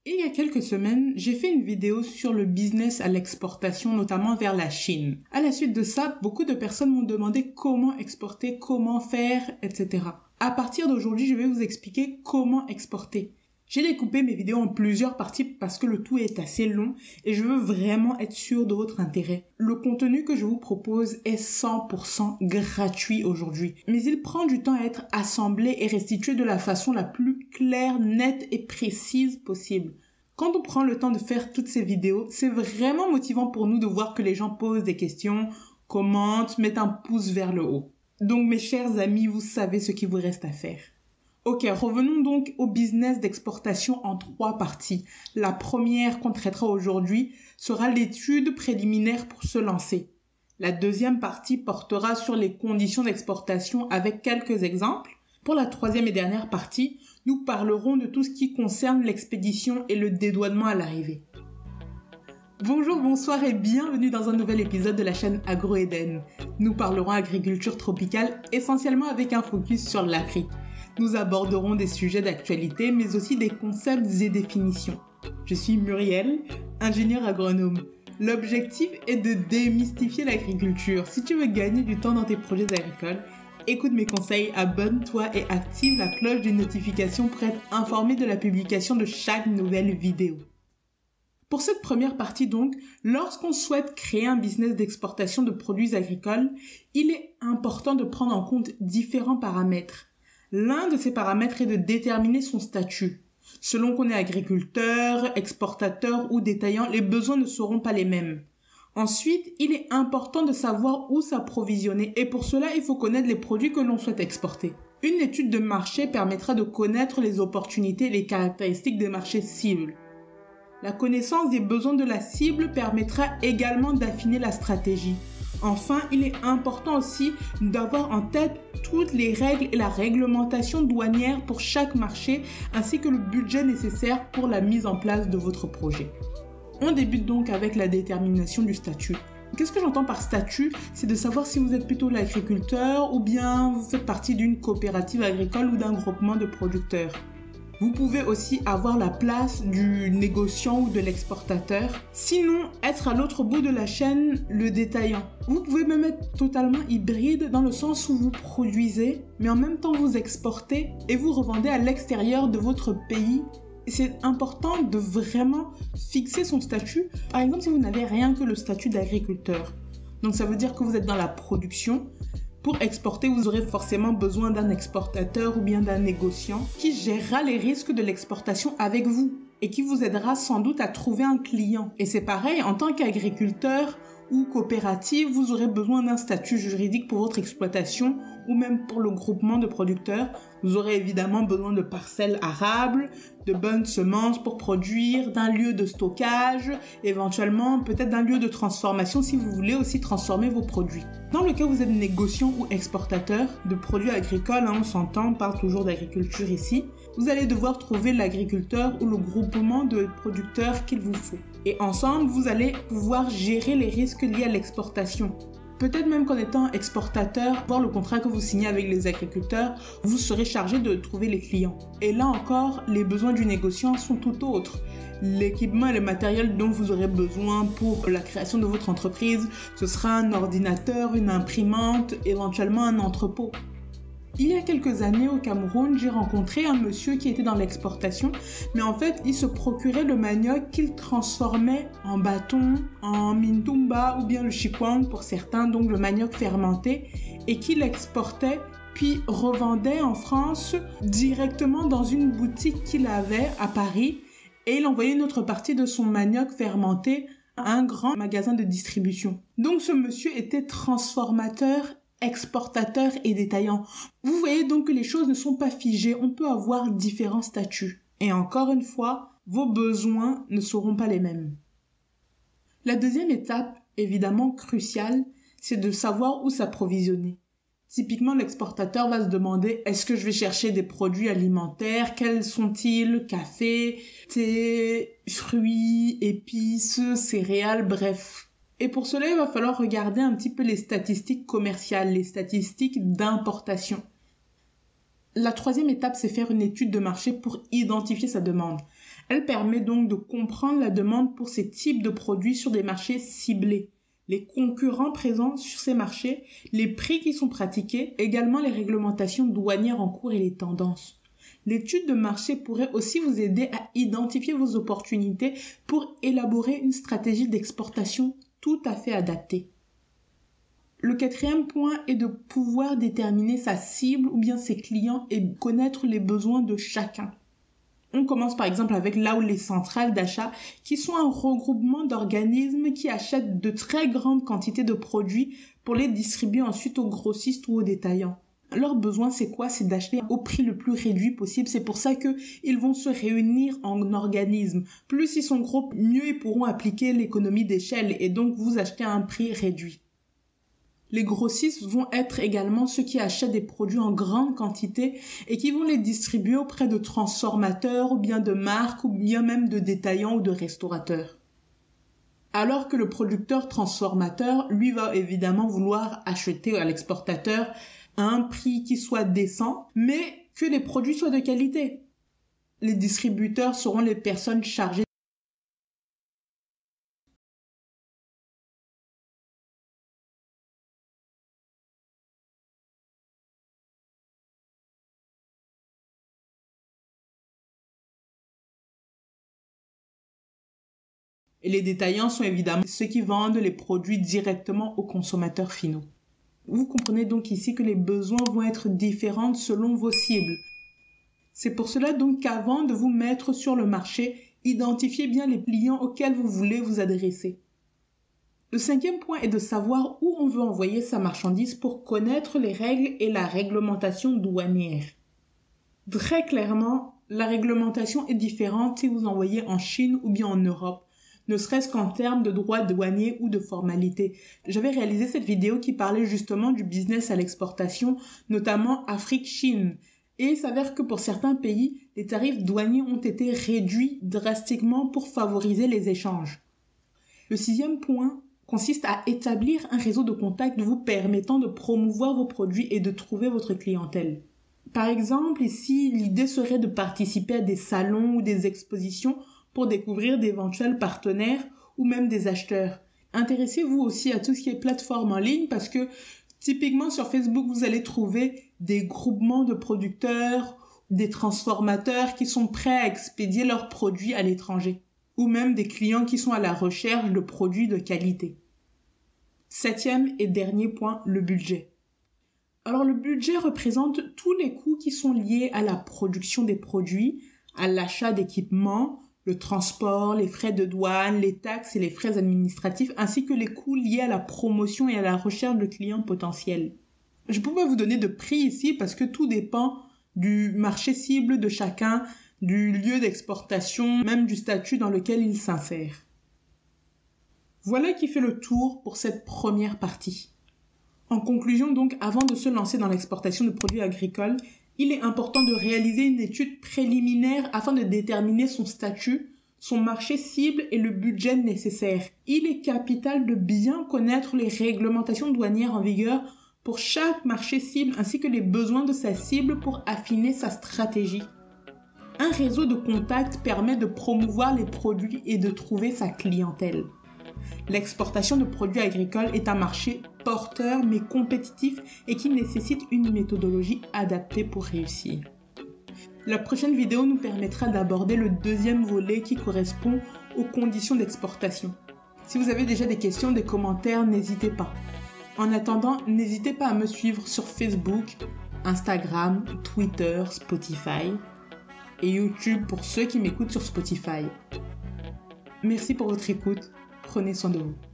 Et il y a quelques semaines, j'ai fait une vidéo sur le business à l'exportation, notamment vers la Chine. À la suite de ça, beaucoup de personnes m'ont demandé comment exporter, comment faire, etc. À partir d'aujourd'hui, je vais vous expliquer comment exporter. J'ai découpé mes vidéos en plusieurs parties parce que le tout est assez long et je veux vraiment être sûr de votre intérêt. Le contenu que je vous propose est 100% gratuit aujourd'hui, mais il prend du temps à être assemblé et restitué de la façon la plus claire, nette et précise possible. Quand on prend le temps de faire toutes ces vidéos, c'est vraiment motivant pour nous de voir que les gens posent des questions, commentent, mettent un pouce vers le haut. Donc mes chers amis, vous savez ce qu'il vous reste à faire. Ok, revenons donc au business d'exportation en 3 parties. La première qu'on traitera aujourd'hui sera l'étude préliminaire pour se lancer. La deuxième partie portera sur les conditions d'exportation avec quelques exemples. Pour la troisième et dernière partie, nous parlerons de tout ce qui concerne l'expédition et le dédouanement à l'arrivée. Bonjour, bonsoir et bienvenue dans un nouvel épisode de la chaîne Agro-Eden. Nous parlerons agriculture tropicale essentiellement avec un focus sur l'Afrique. Nous aborderons des sujets d'actualité, mais aussi des concepts et définitions. Je suis Muriel, ingénieure agronome. L'objectif est de démystifier l'agriculture. Si tu veux gagner du temps dans tes projets agricoles, écoute mes conseils, abonne-toi et active la cloche des notifications pour être informé de la publication de chaque nouvelle vidéo. Pour cette première partie donc, lorsqu'on souhaite créer un business d'exportation de produits agricoles, il est important de prendre en compte différents paramètres. L'un de ces paramètres est de déterminer son statut. Selon qu'on est agriculteur, exportateur ou détaillant, les besoins ne seront pas les mêmes. Ensuite, il est important de savoir où s'approvisionner et pour cela, il faut connaître les produits que l'on souhaite exporter. Une étude de marché permettra de connaître les opportunités et les caractéristiques des marchés cibles. La connaissance des besoins de la cible permettra également d'affiner la stratégie. Enfin, il est important aussi d'avoir en tête toutes les règles et la réglementation douanière pour chaque marché, ainsi que le budget nécessaire pour la mise en place de votre projet. On débute donc avec la détermination du statut. Qu'est-ce que j'entends par statut? C'est de savoir si vous êtes plutôt l'agriculteur ou bien vous faites partie d'une coopérative agricole ou d'un groupement de producteurs. Vous pouvez aussi avoir la place du négociant ou de l'exportateur. Sinon, être à l'autre bout de la chaîne, le détaillant. Vous pouvez même être totalement hybride dans le sens où vous produisez, mais en même temps vous exportez et vous revendez à l'extérieur de votre pays. C'est important de vraiment fixer son statut. Par exemple, si vous n'avez rien que le statut d'agriculteur. Donc ça veut dire que vous êtes dans la production. Pour exporter, vous aurez forcément besoin d'un exportateur ou bien d'un négociant qui gérera les risques de l'exportation avec vous et qui vous aidera sans doute à trouver un client. Et c'est pareil, en tant qu'agriculteur ou coopérative, vous aurez besoin d'un statut juridique pour votre exploitation ou même pour le groupement de producteurs. Vous aurez évidemment besoin de parcelles arables, de bonnes semences pour produire, d'un lieu de stockage, éventuellement peut-être d'un lieu de transformation si vous voulez aussi transformer vos produits. Dans le cas où vous êtes négociant ou exportateur de produits agricoles, on s'entend, on parle toujours d'agriculture ici, vous allez devoir trouver l'agriculteur ou le groupement de producteurs qu'il vous faut. Et ensemble, vous allez pouvoir gérer les risques liés à l'exportation. Peut-être même qu'en étant exportateur, voir le contrat que vous signez avec les agriculteurs, vous serez chargé de trouver les clients. Et là encore, les besoins du négociant sont tout autres. L'équipement et le matériel dont vous aurez besoin pour la création de votre entreprise, ce sera un ordinateur, une imprimante, éventuellement un entrepôt. Il y a quelques années au Cameroun, j'ai rencontré un monsieur qui était dans l'exportation, mais en fait, il se procurait le manioc qu'il transformait en bâton, en mintumba ou bien le chikwang pour certains, donc le manioc fermenté, et qu'il exportait puis revendait en France directement dans une boutique qu'il avait à Paris, et il envoyait une autre partie de son manioc fermenté à un grand magasin de distribution. Donc ce monsieur était transformateur, exportateur et détaillant. Vous voyez donc que les choses ne sont pas figées, on peut avoir différents statuts. Et encore une fois, vos besoins ne seront pas les mêmes. La deuxième étape, évidemment cruciale, c'est de savoir où s'approvisionner. Typiquement, l'exportateur va se demander, est-ce que je vais chercher des produits alimentaires? Quels sont-ils? Café, thé, fruits, épices, céréales, bref. Et pour cela, il va falloir regarder un petit peu les statistiques commerciales, les statistiques d'importation. La troisième étape, c'est faire une étude de marché pour identifier sa demande. Elle permet donc de comprendre la demande pour ces types de produits sur des marchés ciblés, les concurrents présents sur ces marchés, les prix qui sont pratiqués, également les réglementations douanières en cours et les tendances. L'étude de marché pourrait aussi vous aider à identifier vos opportunités pour élaborer une stratégie d'exportation tout à fait adaptée. Le quatrième point est de pouvoir déterminer sa cible ou bien ses clients et connaître les besoins de chacun. On commence par exemple avec là où les centrales d'achat qui sont un regroupement d'organismes qui achètent de très grandes quantités de produits pour les distribuer ensuite aux grossistes ou aux détaillants. Leur besoin c'est quoi? C'est d'acheter au prix le plus réduit possible. C'est pour ça qu'ils vont se réunir en organismes. Plus ils sont gros, mieux ils pourront appliquer l'économie d'échelle et donc vous acheter à un prix réduit. Les grossistes vont être également ceux qui achètent des produits en grande quantité et qui vont les distribuer auprès de transformateurs ou bien de marques ou bien même de détaillants ou de restaurateurs. Alors que le producteur transformateur, lui, va évidemment vouloir acheter à l'exportateur à un prix qui soit décent, mais que les produits soient de qualité. Les distributeurs seront les personnes chargées et les détaillants sont évidemment ceux qui vendent les produits directement aux consommateurs finaux. Vous comprenez donc ici que les besoins vont être différents selon vos cibles. C'est pour cela donc qu'avant de vous mettre sur le marché, identifiez bien les clients auxquels vous voulez vous adresser. Le cinquième point est de savoir où on veut envoyer sa marchandise pour connaître les règles et la réglementation douanière. Très clairement, la réglementation est différente si vous envoyez en Chine ou bien en Europe, ne serait-ce qu'en termes de droits douaniers ou de formalités. J'avais réalisé cette vidéo qui parlait justement du business à l'exportation, notamment Afrique-Chine. Et il s'avère que pour certains pays, les tarifs douaniers ont été réduits drastiquement pour favoriser les échanges. Le sixième point consiste à établir un réseau de contacts vous permettant de promouvoir vos produits et de trouver votre clientèle. Par exemple, ici, l'idée serait de participer à des salons ou des expositions pour découvrir d'éventuels partenaires ou même des acheteurs. Intéressez-vous aussi à tout ce qui est plateforme en ligne parce que typiquement sur Facebook, vous allez trouver des groupements de producteurs, des transformateurs qui sont prêts à expédier leurs produits à l'étranger ou même des clients qui sont à la recherche de produits de qualité. Septième et dernier point, le budget. Alors le budget représente tous les coûts qui sont liés à la production des produits, à l'achat d'équipements, le transport, les frais de douane, les taxes et les frais administratifs, ainsi que les coûts liés à la promotion et à la recherche de clients potentiels. Je peux pas vous donner de prix ici parce que tout dépend du marché cible de chacun, du lieu d'exportation, même du statut dans lequel il s'insère. Voilà qui fait le tour pour cette première partie. En conclusion donc, avant de se lancer dans l'exportation de produits agricoles, il est important de réaliser une étude préliminaire afin de déterminer son statut, son marché cible et le budget nécessaire. Il est capital de bien connaître les réglementations douanières en vigueur pour chaque marché cible ainsi que les besoins de sa cible pour affiner sa stratégie. Un réseau de contacts permet de promouvoir les produits et de trouver sa clientèle. L'exportation de produits agricoles est un marché porteur mais compétitif et qui nécessite une méthodologie adaptée pour réussir. La prochaine vidéo nous permettra d'aborder le deuxième volet qui correspond aux conditions d'exportation. Si vous avez déjà des questions, des commentaires, n'hésitez pas. En attendant, n'hésitez pas à me suivre sur Facebook, Instagram, Twitter, Spotify et YouTube pour ceux qui m'écoutent sur Spotify. Merci pour votre écoute. Prenez soin de vous.